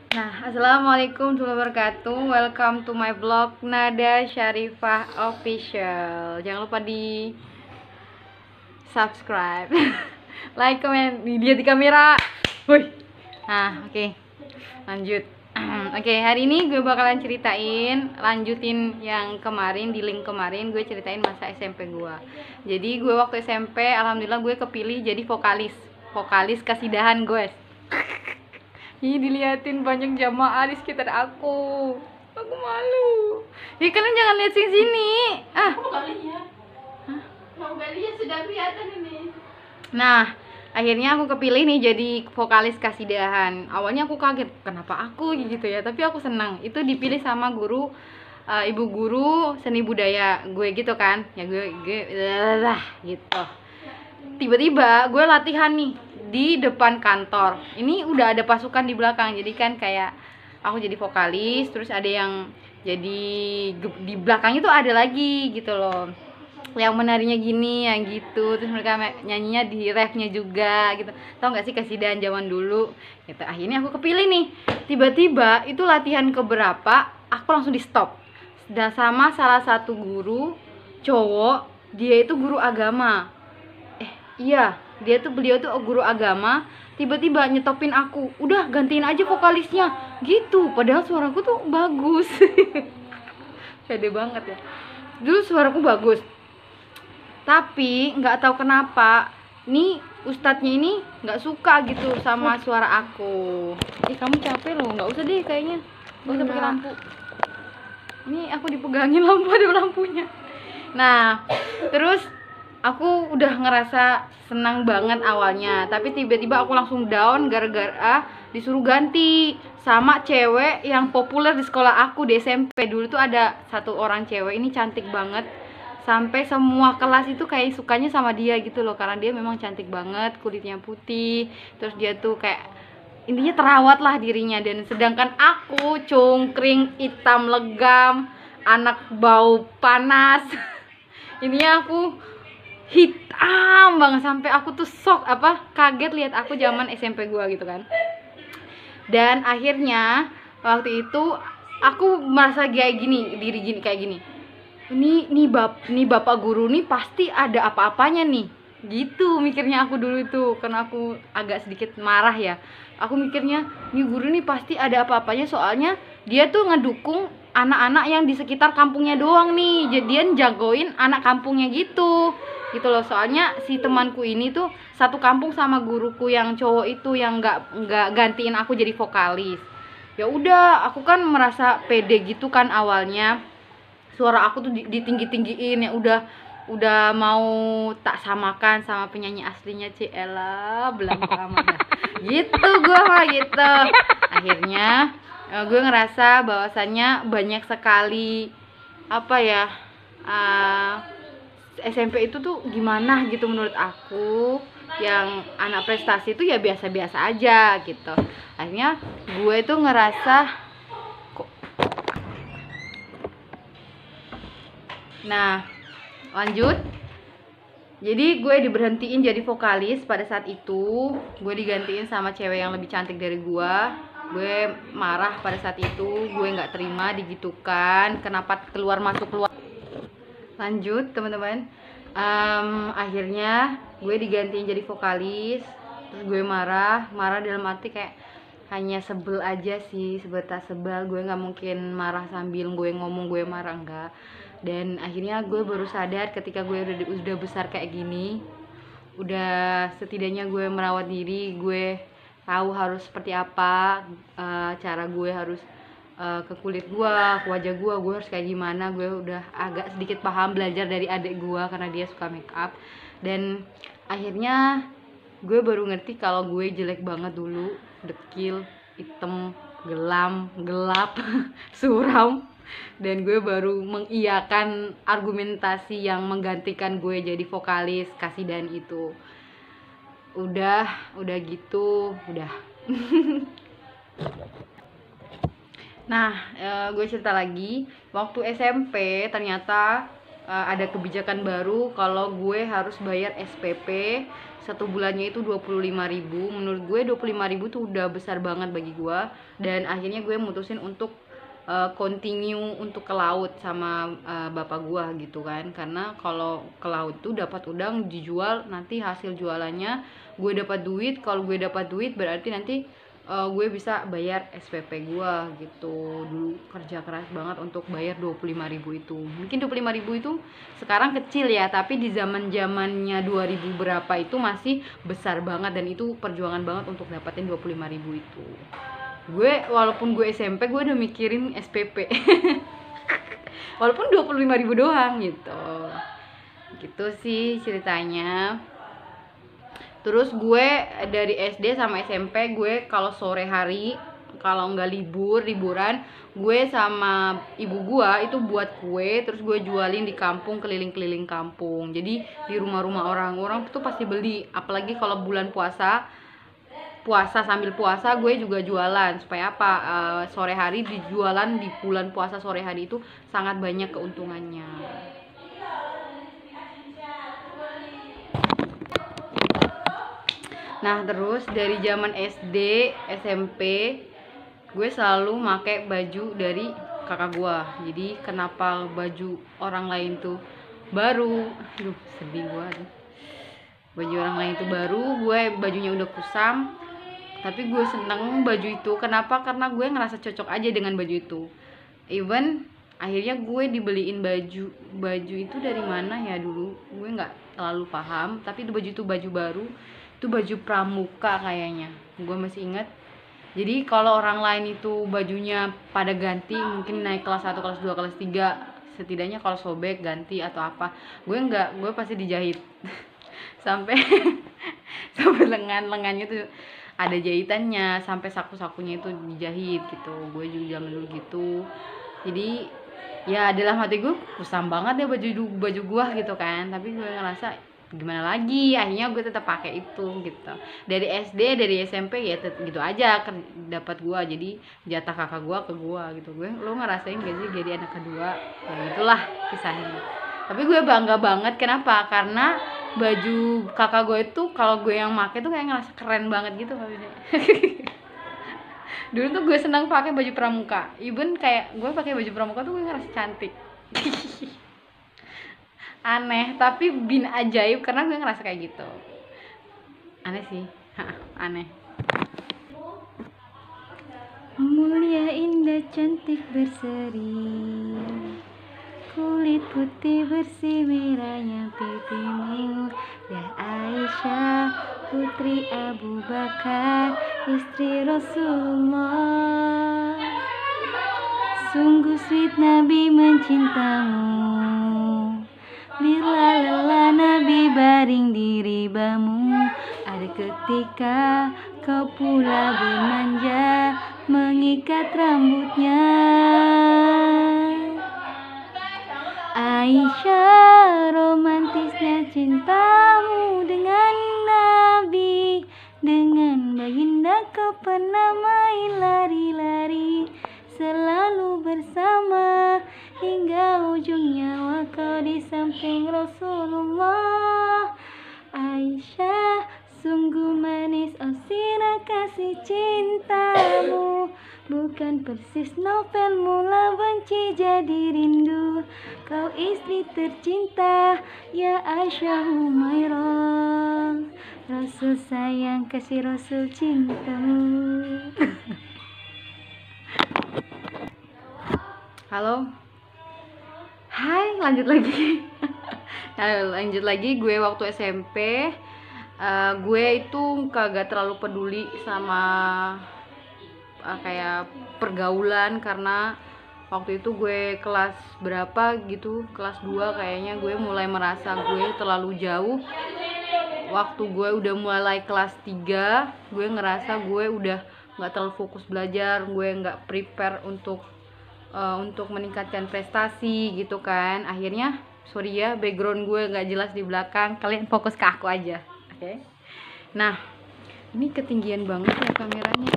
Assalamualaikum warahmatullahi wabarakatuh. Welcome to my vlog Nada Syarifah Official. Jangan lupa di subscribe, like, comment, dilihat di kamera. Woi. Oke. Lanjut. Oke, hari ini gue bakalan lanjutin yang kemarin, di link kemarin gue ceritain masa SMP gue. Jadi gue waktu SMP, alhamdulillah gue kepilih jadi vokalis kasidahan, guys. Ih, diliatin banyak jamaah di sekitar aku malu. Ih, kalian jangan lihat sini. Mobilnya sudah kelihatan ini. Nah, akhirnya aku kepilih nih jadi vokalis kasidahan. Awalnya aku kaget, kenapa aku gitu ya, tapi aku senang. Itu dipilih sama guru, ibu guru seni budaya gue gitu kan. Ya gue gitu. Tiba-tiba gue latihan nih di depan kantor. Ini udah ada pasukan di belakang, jadi kan kayak aku jadi vokalis, terus ada yang jadi di belakangnya tuh ada lagi gitu loh, yang menarinya gini, yang gitu. Terus mereka nyanyinya di refnya juga gitu. Tau gak sih kasidahan zaman dulu gitu. Akhirnya aku kepilih nih. Tiba-tiba itu latihan keberapa, aku langsung di stop. Dan sama salah satu guru cowok, dia itu guru agama. Iya, beliau tuh guru agama. Tiba-tiba nyetopin aku, udah gantiin aja vokalisnya gitu. Padahal suaraku tuh bagus. Pede banget ya. Dulu suaraku bagus, tapi nggak tahu kenapa nih ustadznya ini nggak suka gitu sama suara aku. Kamu capek loh, nggak usah deh kayaknya, nggak usah pakai lampu. Ini aku dipegangin lampu, ada lampunya. Nah, terus aku udah ngerasa senang banget awalnya, tapi tiba-tiba aku langsung down gara-gara disuruh ganti sama cewek yang populer di sekolah aku di SMP. Dulu tuh ada satu orang cewek, ini cantik banget, sampai semua kelas itu kayak sukanya sama dia gitu loh, karena dia memang cantik banget, kulitnya putih, terus dia tuh kayak intinya terawat lah dirinya. Dan sedangkan aku cungkring, hitam legam, anak bau panas. Ininya aku hitam banget, sampai aku tuh kaget lihat aku zaman SMP gua gitu kan. Dan akhirnya waktu itu aku merasa kayak gini, kayak gini. Ini bapak guru nih pasti ada apa-apanya nih. Gitu mikirnya aku dulu itu, karena aku agak sedikit marah ya. Aku mikirnya, nih guru nih pasti ada apa-apanya, soalnya dia tuh ngedukung anak-anak yang di sekitar kampungnya doang nih. Jadian jagoin anak kampungnya gitu loh. Soalnya si temanku ini tuh satu kampung sama guruku yang cowok itu, yang nggak gantiin aku jadi vokalis. Ya udah, aku kan merasa pede gitu kan awalnya. Suara aku tuh ditinggi-tinggiin, ya udah mau tak samakan sama penyanyi aslinya, Ciela belangko amat dah. Gitu gue mah gitu. Akhirnya gue ngerasa bahwasannya banyak sekali SMP itu tuh gimana gitu menurut aku, yang anak prestasi itu ya biasa-biasa aja gitu. Akhirnya gue tuh ngerasa lanjut. Jadi gue diberhentiin jadi vokalis pada saat itu. Gue digantiin sama cewek yang lebih cantik dari gue. Gue marah pada saat itu, gue nggak terima digitukan. Kenapa keluar masuk keluar? Lanjut teman-teman. Akhirnya gue digantiin jadi vokalis. Terus gue marah dalam arti kayak hanya sebel aja sih, sebatas sebel. Gue nggak mungkin marah sambil gue ngomong gue marah, enggak. Dan akhirnya gue baru sadar ketika gue udah besar kayak gini, udah setidaknya gue merawat diri, gue tahu harus seperti apa cara gue harus ke kulit gue, ke wajah gue harus kayak gimana. Gue udah agak sedikit paham, belajar dari adik gue karena dia suka make up. Dan akhirnya gue baru ngerti kalau gue jelek banget dulu, dekil, hitam, gelap, suram. Dan gue baru mengiyakan argumentasi yang menggantikan gue jadi vokalis kasidahan itu. Udah gitu, udah. Nah, gue cerita lagi. Waktu SMP ternyata ada kebijakan baru kalau gue harus bayar SPP satu bulannya itu 25.000. Menurut gue 25.000 tuh udah besar banget bagi gue, dan akhirnya gue mutusin untuk continue untuk ke laut sama bapak gua gitu kan. Karena kalau ke laut tuh dapat udang dijual, nanti hasil jualannya gue dapat duit. Kalau gue dapat duit berarti nanti gue bisa bayar SPP gua gitu. Dulu kerja keras banget untuk bayar 25.000 itu. Mungkin 25.000 itu sekarang kecil ya, tapi di zaman-zamannya 2000 berapa itu masih besar banget, dan itu perjuangan banget untuk dapatin 25.000 itu. Gue walaupun gue SMP gue udah mikirin SPP walaupun 25.000 doang gitu sih ceritanya. Terus gue dari SD sama SMP gue kalau sore hari, kalau nggak liburan, gue sama ibu gue itu buat kue, terus gue jualin di kampung, keliling-keliling kampung. Jadi di rumah-rumah orang tuh pasti beli, apalagi kalau bulan puasa sambil puasa gue juga jualan. Supaya apa? Sore hari dijualan di bulan puasa sore hari itu sangat banyak keuntungannya. Nah terus dari zaman SD, SMP gue selalu pakai baju dari kakak gue. Jadi kenapa baju orang lain tuh baru, sedih gue. Baju orang lain tuh baru, gue bajunya udah kusam, tapi gue seneng baju itu. Kenapa? Karena gue ngerasa cocok aja dengan baju itu. Even akhirnya gue dibeliin baju itu dari mana ya, dulu gue nggak terlalu paham, tapi itu baju baru, itu baju pramuka kayaknya, gue masih ingat. Jadi kalau orang lain itu bajunya pada ganti, mungkin naik kelas 1, kelas 2, kelas 3, setidaknya kalau sobek ganti atau apa, gue nggak, gue pasti dijahit sampai lengannya tuh ada jahitannya, sampai saku-sakunya itu dijahit gitu. Gue juga zaman dulu gitu. Jadi ya dalam hati gue kusam banget ya baju gua gitu kan, tapi gue ngerasa gimana lagi, akhirnya gue tetap pakai itu gitu. Dari SD, dari SMP ya gitu aja dapat gua, jadi jatah kakak gua ke gua gitu. Lo ngerasain gak sih jadi anak kedua? Ya gitulah kisahnya. Tapi gue bangga banget. Kenapa? Karena baju kakak gue itu kalau gue yang make tuh kayak ngerasa keren banget gitu. Dulu tuh gue senang pakai baju pramuka. Even kayak gue pakai baju pramuka tuh gue ngerasa cantik. Aneh, tapi bin ajaib karena gue ngerasa kayak gitu. Aneh sih. Aneh. Mulia, indah, cantik, berseri, kulit putih bersih, merahnya pipimu, ya Aisyah, putri Abu Bakar, istri Rasulullah. Sungguh sweet Nabi mencintamu, bila lelah Nabi baring di ribamu. Ada ketika kau pula bermanja, mengikat rambutnya. Aisyah, romantisnya cintamu dengan Nabi, dengan baginda kau pernah main lari-lari, selalu bersama hingga ujung nyawa kau di samping Rasulullah. Aisyah, sungguh manis oh sirah kasih cintamu, bukan persis novel mula benci jadi rindu. Kau istri tercinta, ya Aisyah Humairah, Rasul sayang kasih Rasul cintamu. Halo, hai, lanjut lagi. Lanjut lagi, gue waktu SMP, gue itu kagak terlalu peduli sama kayak pergaulan, karena waktu itu gue kelas berapa gitu, kelas 2 kayaknya, gue mulai merasa gue terlalu jauh. Waktu gue udah mulai kelas 3, gue ngerasa gue udah gak terlalu fokus belajar, gue gak prepare untuk meningkatkan prestasi gitu kan. Akhirnya, sorry ya background gue gak jelas di belakang, kalian fokus ke aku aja, oke? Nah, ini ketinggian banget ya kameranya.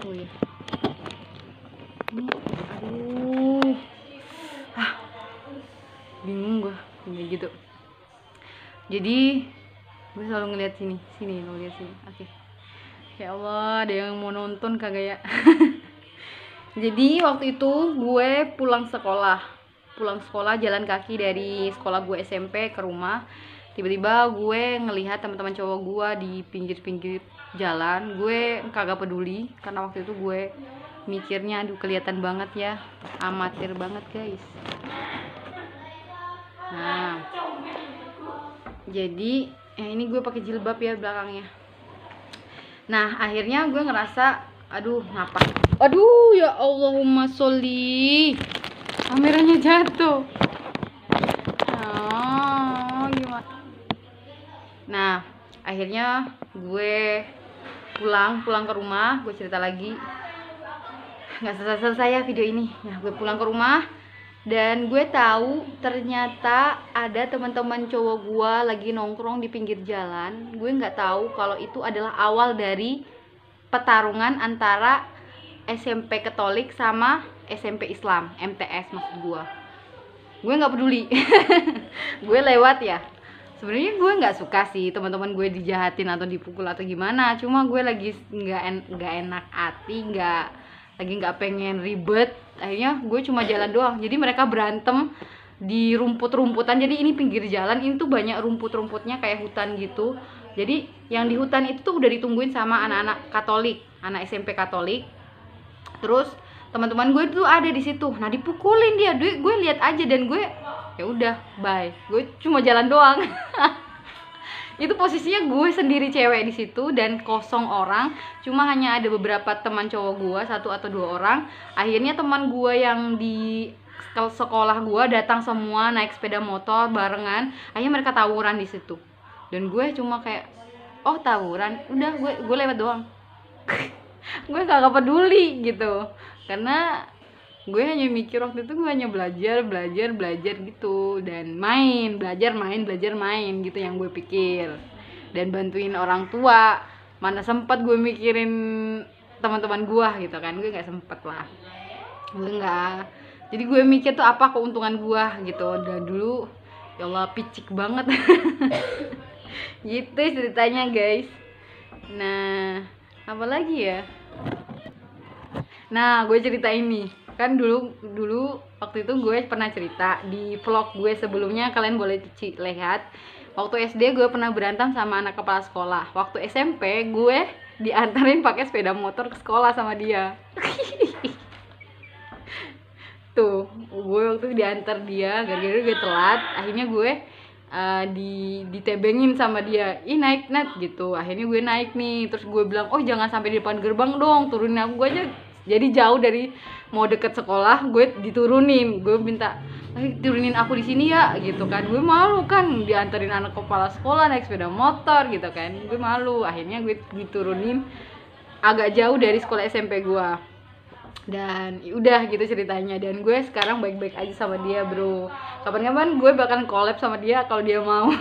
Oh ya, ini aduh, bingung gue kayak gitu. Jadi gue selalu ngeliat sini lo lihat sini. Oke. Ya Allah, ada yang mau nonton kagak ya? Jadi waktu itu gue pulang sekolah jalan kaki dari sekolah gue SMP ke rumah. Tiba-tiba gue ngelihat teman-teman cowok gue di pinggir-pinggir jalan. Gue kagak peduli karena waktu itu gue mikirnya aduh kelihatan banget ya, amatir banget guys. Nah, jadi ini gue pakai jilbab ya belakangnya. Nah, akhirnya gue ngerasa aduh ngapain. Aduh ya Allahumma sholli. Kameranya jatuh. Oh, gimana? Nah, akhirnya gue pulang ke rumah, gue cerita lagi. Nggak selesai ya video ini. Nah, gue pulang ke rumah dan gue tahu ternyata ada teman-teman cowok gue lagi nongkrong di pinggir jalan. Gue nggak tahu kalau itu adalah awal dari pertarungan antara SMP Katolik sama SMP Islam, MTS maksud gue nggak peduli. Gue lewat ya. Sebenarnya gue nggak suka sih teman-teman gue dijahatin atau dipukul atau gimana, cuma gue lagi nggak enak hati, nggak pengen ribet. Akhirnya gue cuma jalan doang. Jadi mereka berantem di rumput-rumputan. Jadi ini pinggir jalan, ini tuh banyak rumput-rumputnya kayak hutan gitu. Jadi yang di hutan itu tuh udah ditungguin sama anak-anak Katolik, anak SMP Katolik. Terus teman-teman gue tuh ada di situ. Nah, dipukulin dia. Gue lihat aja dan gue ya udah bye. Gue cuma jalan doang. Itu posisinya gue sendiri cewek di situ dan kosong orang. Cuma hanya ada beberapa teman cowok gue, 1 atau 2 orang. Akhirnya teman gue yang di sekolah gue datang semua naik sepeda motor barengan. Akhirnya mereka tawuran di situ. Dan gue cuma kayak oh tawuran, udah gue lewat doang. Gue kagak peduli gitu, karena gue hanya mikir waktu itu gue hanya belajar gitu, dan belajar main gitu yang gue pikir, dan bantuin orang tua. Mana sempat gue mikirin teman-teman gue gitu kan, gue nggak sempet lah, gue nggak. Jadi gue mikir tuh apa keuntungan gue gitu. Dan dulu ya Allah picik banget. Gitu ceritanya guys. Nah, apa lagi ya? Nah, gue cerita ini kan dulu waktu itu gue pernah cerita di vlog gue sebelumnya, kalian boleh lihat. Waktu SD gue pernah berantem sama anak kepala sekolah. Waktu SMP gue diantarin pakai sepeda motor ke sekolah sama dia. Tuh, gue waktu itu diantar dia gara-gara gue telat. Akhirnya gue ditebengin sama dia, naik gitu. Akhirnya gue naik nih, terus gue bilang oh jangan sampai di depan gerbang dong, turunin aku. Gue aja jadi jauh dari mau deket sekolah, gue diturunin. Gue minta turunin aku di sini ya gitu kan. Gue malu kan diantarin anak kepala sekolah naik sepeda motor gitu kan, gue malu. Akhirnya gue diturunin agak jauh dari sekolah SMP gue. Dan udah gitu ceritanya. Dan gue sekarang baik-baik aja sama dia bro. Kapan-kapan gue bakalan collab sama dia kalau dia mau.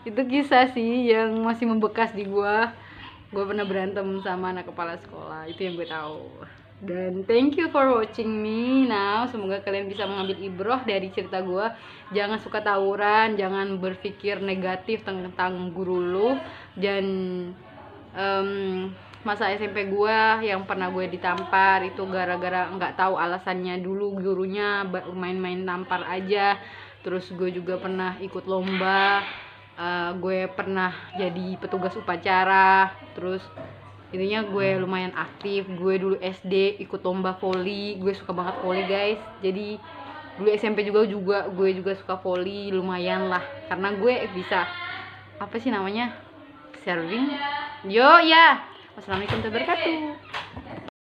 Itu kisah sih yang masih membekas di gue. Gue pernah berantem sama anak kepala sekolah, itu yang gue tahu. Dan thank you for watching me now. Semoga kalian bisa mengambil ibroh dari cerita gue. Jangan suka tawuran, jangan berpikir negatif tentang guru lu. Dan masa SMP gue yang pernah gue ditampar itu gara-gara nggak tahu alasannya. Dulu gurunya main-main tampar aja. Terus gue juga pernah ikut lomba, gue pernah jadi petugas upacara. Terus intinya gue lumayan aktif. Gue dulu SD ikut lomba voli, gue suka banget voli guys. Jadi dulu SMP juga gue juga suka voli, lumayan lah, karena gue bisa apa sih namanya, serving. Yo ya. Wassalamualaikum warahmatullahi wabarakatuh.